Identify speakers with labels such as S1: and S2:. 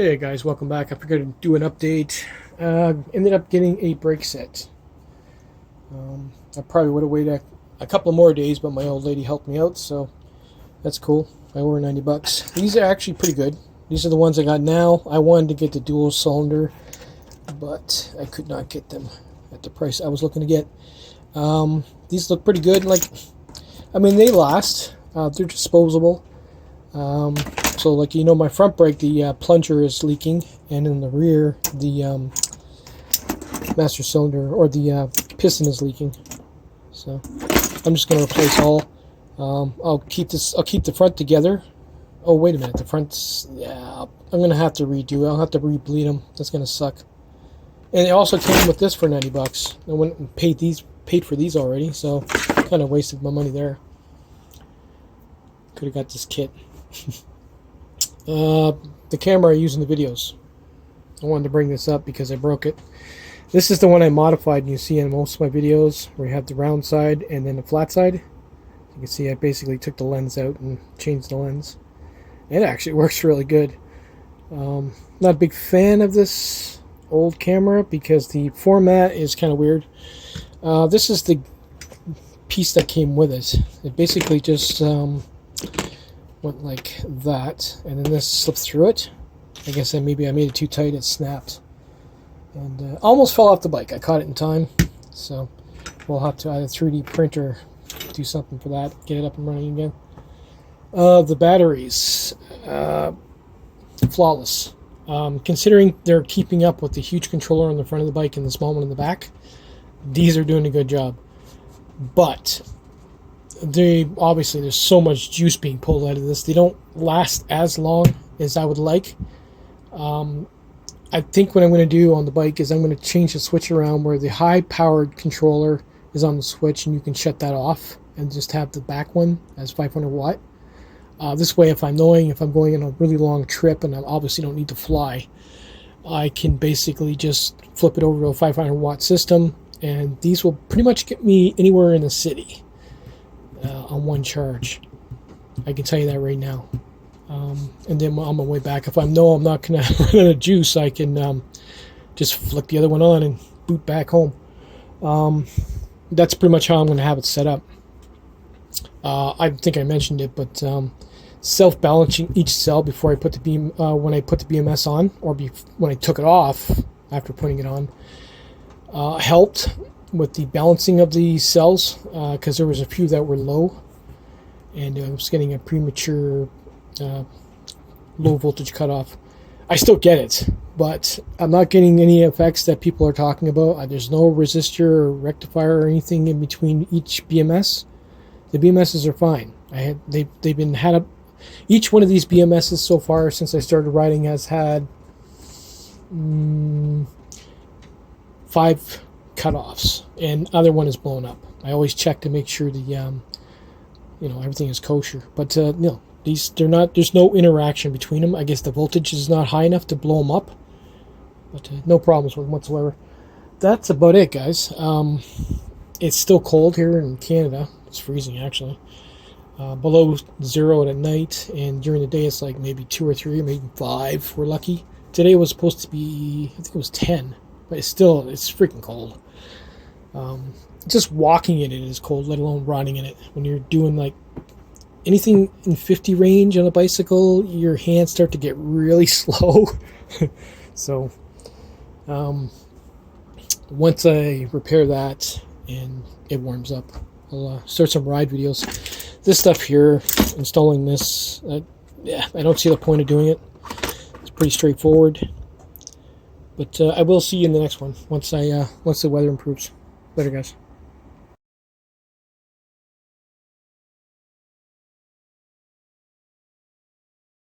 S1: Hey guys, welcome back. I figured to do an update. Ended up getting a brake set. I probably would have waited a couple more days, but my old lady helped me out, so that's cool. I ordered 90 bucks. These are actually pretty good. These are the ones I got now. I wanted to get the dual cylinder, but I could not get them at the price I was looking to get. These look pretty good. They last. They're disposable. So my front brake, the plunger is leaking, and in the rear, the master cylinder or the piston is leaking. So I'm just going to replace all. I'll keep the front together. Oh, wait a minute, the front's, yeah, I'm going to have to redo it. I'll have to re-bleed them. That's going to suck. And it also came with this for 90 bucks. I went and paid for these already, so kind of wasted my money there. Could have got this kit. The camera I use in the videos. I wanted to bring this up because I broke it. This is the one I modified, and you see in most of my videos where you have the round side and then the flat side. You can see I basically took the lens out and changed the lens. It actually works really good. Not a big fan of this old camera because the format is kind of weird. This is the piece that came with it. It basically just went like that, and then this slipped through it. I guess maybe I made it too tight, it snapped. And almost fell off the bike. I caught it in time, so we'll have to either 3D print or do something for that, get it up and running again. The batteries, flawless. Considering they're keeping up with the huge controller on the front of the bike and the small one in the back, these are doing a good job. But obviously there's so much juice being pulled out of this. They don't last as long as I would like. I think what I'm going to do on the bike is I'm going to change the switch around where the high-powered controller is on the switch and you can shut that off and just have the back one as 500 watt. This way, if I'm going on a really long trip and I obviously don't need to fly, I can basically just flip it over to a 500 watt system, and these will pretty much get me anywhere in the city on one charge. I can tell you that right now. And then on my way back, if I know I'm not going to run out of juice, I can just flick the other one on and boot back home. That's pretty much how I'm going to have it set up. I think I mentioned it, but self-balancing each cell before I put the when I put the BMS on, or when I took it off after putting it on, helped with the balancing of the cells, because there was a few that were low, and I was getting a premature low voltage cutoff. I still get it, but I'm not getting any effects that people are talking about. There's no resistor or rectifier or anything in between each BMS. The BMSs are fine. They've been had up. Each one of these BMSs so far since I started riding has had 5 cutoffs, and other one is blown up. I always check to make sure the everything is kosher. But no, they're not. There's no interaction between them. I guess the voltage is not high enough to blow them up, but no problems with them whatsoever. That's about it, guys. It's still cold here in Canada. It's freezing actually. Below 0 at night, and during the day it's like maybe 2 or 3, maybe 5. We're lucky. Today was supposed to be, I think it was 10, but it's freaking cold. Just walking in it is cold, let alone riding in it. When you're doing like anything in 50 range on a bicycle, your hands start to get really slow. So once I repair that and it warms up, I'll start some ride videos. This stuff here, installing this, I don't see the point of doing it. It's pretty straightforward. But I will see you in the next one once the weather improves. Later, guys.